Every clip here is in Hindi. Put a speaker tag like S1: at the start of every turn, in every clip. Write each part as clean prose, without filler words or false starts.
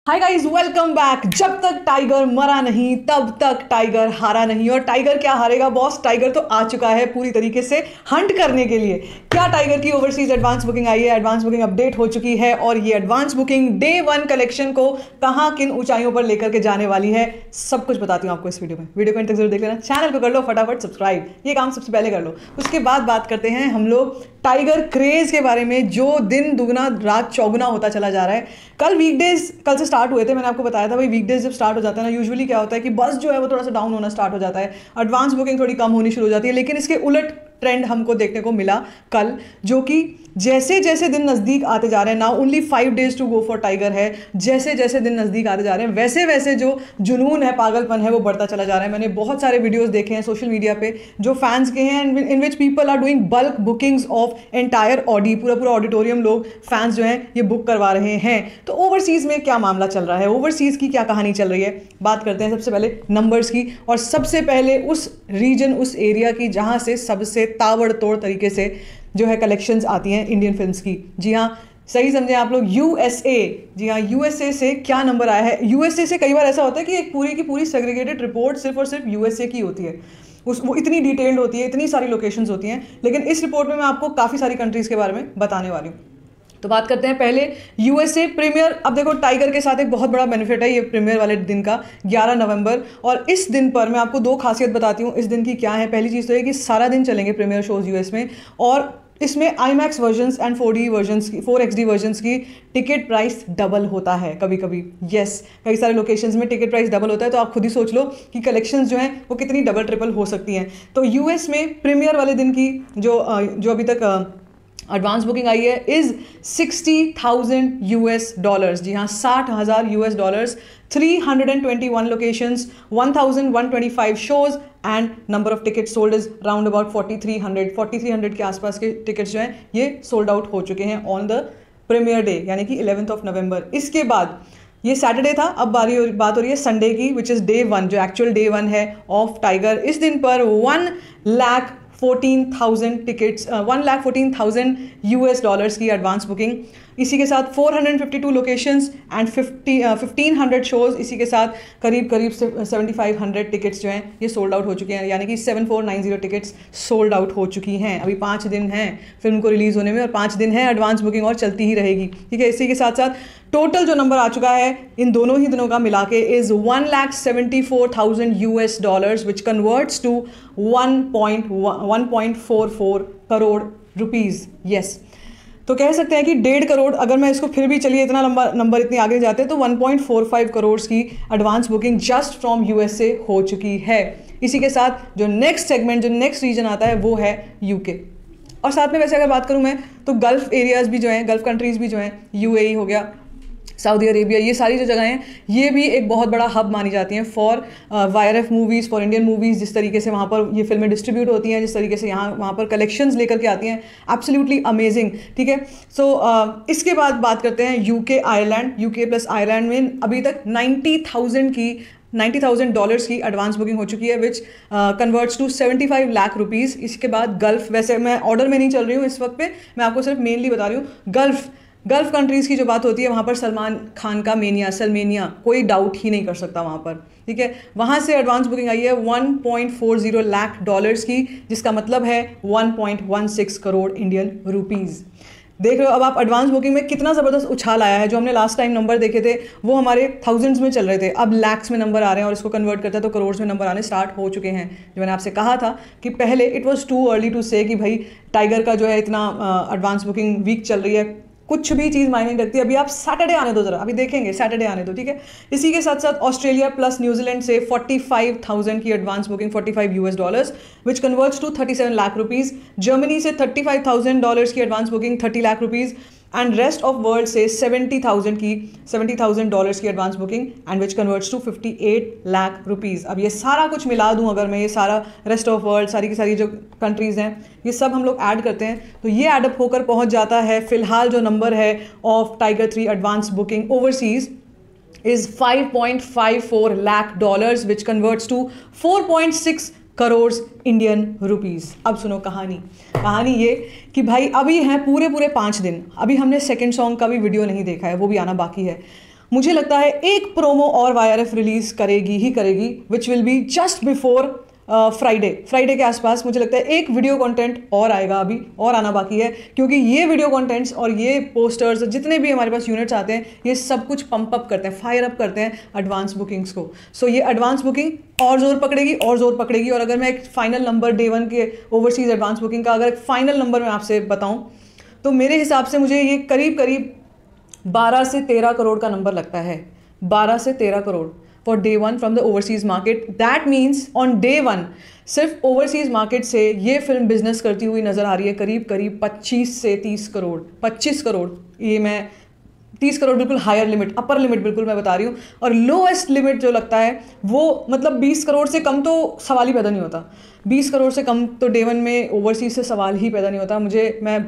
S1: Hi guys, welcome back. जब तक टाइगर मरा नहीं तब तक टाइगर हारा नहीं। और टाइगर क्या हारेगा बॉस, टाइगर तो आ चुका है पूरी तरीके से हंट करने के लिए। क्या टाइगर की ओवरसीज एडवांस बुकिंग आई है, एडवांस बुकिंग अपडेट हो चुकी है और ये एडवांस बुकिंग डे 1 कलेक्शन को कहां किन ऊंचाइयों पर लेकर के जाने वाली है, सब कुछ बताती हूँ आपको इस वीडियो में। वीडियो को अंत तक जरूर देख लेना, चैनल को कर लो फटाफट सब्सक्राइब, ये काम सबसे पहले कर लो। उसके बाद बात करते हैं हम लोग टाइगर क्रेज के बारे में, जो दिन दुगना रात चौगुना होता चला जा रहा है। कल वीकडेज कल से स्टार्ट हुए थे, मैंने आपको बताया था भाई वीकडेज जब स्टार्ट हो जाता है ना, यूजुअली क्या होता है कि बस जो है वो थोड़ा सा डाउन होना स्टार्ट हो जाता है, एडवांस बुकिंग थोड़ी कम होनी शुरू हो जाती है। लेकिन इसके उलट ट्रेंड हमको देखने को मिला कल, जो कि जैसे जैसे दिन नज़दीक आते जा रहे हैं, now only 5 days to go for Tiger है, जैसे जैसे दिन नज़दीक आते जा रहे हैं वैसे वैसे जो जुनून है, पागलपन है, वो बढ़ता चला जा रहा है। मैंने बहुत सारे वीडियोस देखे हैं सोशल मीडिया पे जो फैंस के हैं, in which people are doing bulk bookings of entire audi, पूरा ऑडिटोरियम लोग फैंस जो हैं ये बुक करवा रहे हैं। तो ओवरसीज़ में क्या मामला चल रहा है, ओवरसीज़ की क्या कहानी चल रही है, बात करते हैं सबसे पहले नंबर्स की। और सबसे पहले उस रीजन, उस एरिया की जहाँ से सबसे ताबड़तोड़ तरीके से जो है कलेक्शंस आती हैं इंडियन फिल्म्स की। जी हाँ, सही समझे आप लोग, यूएसए। जी हाँ, यूएसए से क्या नंबर आया है। यूएसए से कई बार ऐसा होता है कि एक पूरी की पूरी सेग्रीगेटेड रिपोर्ट सिर्फ और सिर्फ यूएसए की होती है, वो इतनी डिटेल्ड होती है, इतनी सारी लोकेशंस होती हैं। लेकिन इस रिपोर्ट में मैं आपको काफ़ी सारी कंट्रीज़ के बारे में बताने वाली हूँ। तो बात करते हैं पहले यूएसए प्रीमियर। अब देखो, टाइगर के साथ एक बहुत बड़ा बेनिफिट है ये प्रीमियर वाले दिन का, 11 नवंबर। और इस दिन पर मैं आपको दो खासियत बताती हूँ इस दिन की क्या है। पहली चीज़ तो है कि सारा दिन चलेंगे प्रीमियर शोज यूएस में, और इसमें IMAX versions and 4D versions की, 4XD वर्जन्स की टिकट प्राइस डबल होता है कभी कभी। यस, कई सारे लोकेशंस में टिकट प्राइस डबल होता है। तो आप खुद ही सोच लो कि कलेक्शंस जो हैं वो कितनी डबल ट्रिपल हो सकती हैं। तो यूएस में प्रीमियर वाले दिन की जो अभी तक एडवांस बुकिंग आई है इज $60,000। जी हाँ, $60,000, 321 locations, 1125 shows and number of ticket sold is round about 4300 के आसपास के टिकट्स जो हैं ये सोल्ड आउट हो चुके हैं ऑन द प्रीमियर डे, यानी कि 11 नवंबर। इसके बाद ये सैटरडे था, अब बात हो रही है संडे की, विच इज़ डे 1, जो एक्चुअल डे 1 है ऑफ टाइगर। इस दिन पर 1,14,000 टिकट्स, $1,14,000 की एडवांस बुकिंग। इसी के साथ 452 लोकेशंस एंड 1500 शोज, इसी के साथ करीब 7500 टिकट्स जो हैं ये सोल्ड आउट हो चुके हैं, यानी कि 7490 टिकट्स सोल्ड आउट हो चुकी हैं। अभी 5 दिन हैं फिल्म को रिलीज़ होने में और 5 दिन है एडवांस बुकिंग और चलती ही रहेगी। ठीक है, इसी के साथ साथ टोटल जो नंबर आ चुका है इन दोनों ही दिनों का मिला के is $1,74,000, which converts to 1.44 crore rupees. Yes, तो कह सकते हैं कि 1.5 करोड़, अगर मैं इसको फिर भी, चलिए इतना लंबा नंबर इतनी आगे जाते हैं, तो 1.45 करोड़ की advance booking just from USA हो चुकी है। इसी के साथ जो नेक्स्ट सेगमेंट, जो नेक्स्ट रीजन आता है वो है यूके। और साथ में वैसे अगर बात करूं मैं तो गल्फ एरियाज़ भी जो हैं, गल्फ कंट्रीज़ भी जो हैं, यूएई हो गया, सऊदी अरेबिया, ये सारी जो जगह हैं ये भी एक बहुत बड़ा हब मानी जाती हैं for YRF movies, for Indian movies. जिस तरीके से वहाँ पर ये फिल्में डिस्ट्रीब्यूट होती हैं, जिस तरीके से वहाँ पर कलेक्शंस लेकर के आती हैं, एब्सोल्युटली अमेजिंग। ठीक है, सो इसके बाद बात करते हैं UK Ireland. UK plus Ireland में अभी तक $90,000 की एडवांस बुकिंग हो चुकी है, which converts to 75 lakh rupees. इसके बाद गल्फ, वैसे मैं ऑर्डर में नहीं चल रही हूँ इस वक्त पे, मैं आपको सिर्फ मेनली बता रही हूँ। गल्फ कंट्रीज़ की जो बात होती है वहाँ पर सलमान खान का सलमेनिया कोई डाउट ही नहीं कर सकता वहाँ पर। ठीक है, वहाँ से एडवांस बुकिंग आई है $1.40 लाख की, जिसका मतलब है 1.16 करोड़ इंडियन रुपीज़। देख रहे हो अब आप एडवांस बुकिंग में कितना ज़बरदस्त उछाल आया है। जो हमने लास्ट टाइम नंबर देखे थे वो हमारे थाउजेंड्स में चल रहे थे, अब लैक्स में नंबर आ रहे हैं, और इसको कन्वर्ट करते हैं तो करोड़ में नंबर आने स्टार्ट हो चुके हैं। जो मैंने आपसे कहा था कि पहले it was too early to say कि भाई टाइगर का जो है इतना एडवांस बुकिंग वीक चल रही है, कुछ भी चीज़ मायने नहीं रखती। अभी आप सैटरडे आने दो, जरा अभी देखेंगे, सैटरडे आने दो। ठीक है, इसी के साथ साथ ऑस्ट्रेलिया प्लस न्यूजीलैंड से 45,000 की advance booking, $45, which converts to 37 lakh rupees. Germany से $35,000 की advance booking, 30 lakh rupees. And rest of world से $70,000 की advance booking, and which converts to 58 lakh rupees. अब ये सारा कुछ मिला दूं, अगर मैं ये सारा रेस्ट ऑफ वर्ल्ड, सारी की सारी जो कंट्रीज़ हैं, ये सब हम लोग ऐड करते हैं तो ये एडअप होकर पहुंच जाता है फिलहाल जो नंबर है of Tiger 3 advance booking overseas is $5.54 lakh, which converts to 4.6 crore Indian rupees. अब सुनो कहानी ये कि भाई अभी हैं पूरे 5 दिन, अभी हमने सेकंड सॉन्ग का भी वीडियो नहीं देखा है, वो भी आना बाकी है। मुझे लगता है एक प्रोमो और वाईआरएफ रिलीज करेगी ही करेगी, which will be just before Friday के आसपास। मुझे लगता है एक वीडियो कंटेंट और आएगा, अभी और आना बाकी है, क्योंकि ये वीडियो कंटेंट्स और ये पोस्टर्स जितने भी हमारे पास यूनिट्स आते हैं ये सब कुछ पंप अप करते हैं, फायर अप करते हैं एडवांस बुकिंग्स को। सो ये एडवांस बुकिंग और जोर पकड़ेगी। और अगर मैं एक फाइनल नंबर डे 1 के ओवरसीज एडवांस बुकिंग का अगर एक फाइनल नंबर मैं आपसे बताऊं तो मेरे हिसाब से मुझे ये करीब 12 से 13 करोड़ का नंबर लगता है। 12 से 13 crore for day 1 from the overseas market. That means on day 1 सिर्फ ओवरसीज मार्केट से ये फिल्म बिजनेस करती हुई नजर आ रही है करीब 25 से 30 करोड़। 25 करोड़, ये मैं 30 करोड़ बिल्कुल हायर लिमिट, अपर लिमिट बिल्कुल मैं बता रही हूँ। और लोएस्ट लिमिट जो लगता है वो मतलब 20 करोड़ से कम तो सवाल ही पैदा नहीं होता। 20 करोड़ से कम तो डे 1 में ओवरसीज से सवाल ही पैदा नहीं होता। मैं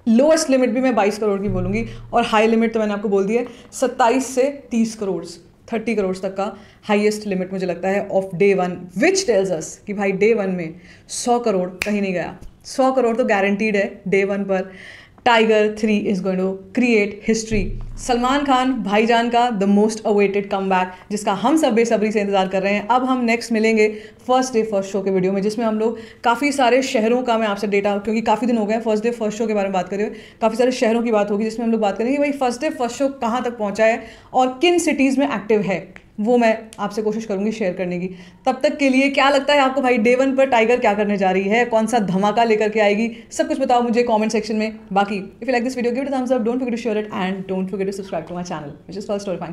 S1: लोएस्ट लिमिट भी मैं 22 करोड़ की बोलूँगी, और हाई लिमिट तो मैंने आपको बोल दिया 27 से 30 करोड़, 30 करोड़ तक का हाईएस्ट लिमिट मुझे लगता है of day 1, which tells us कि भाई डे 1 में 100 करोड़ कहीं नहीं गया। 100 करोड़ तो गारंटीड है डे 1 पर। Tiger 3 is going to create history. Salman Khan भाईजान का द मोस्ट अवेटेड कमबैक, जिसका हम सब बेसब्री से इंतजार कर रहे हैं। अब हम नेक्स्ट मिलेंगे फर्स्ट डे फर्स्ट शो के वीडियो में, जिसमें हम लोग काफ़ी सारे शहरों का मैं आपसे डेटा, क्योंकि काफ़ी दिन हो गए फर्स्ट डे फर्स्ट शो के बारे में बात करें, काफ़ी सारे शहरों की बात होगी, जिसमें हम लोग बात करेंगे भाई फर्स्ट डे फर्स्ट शो कहाँ तक पहुँचा है और किन सिटीज़ में एक्टिव है, वो मैं आपसे कोशिश करूंगी शेयर करने की। तब तक के लिए क्या लगता है आपको भाई डे 1 पर टाइगर क्या करने जा रही है, कौन सा धमाका लेकर के आएगी, सब कुछ बताओ मुझे कमेंट सेक्शन में। बाकी if you like this video give it a thumbs up, don't forget to share it and don't forget to subscribe to my channel which is called Story function.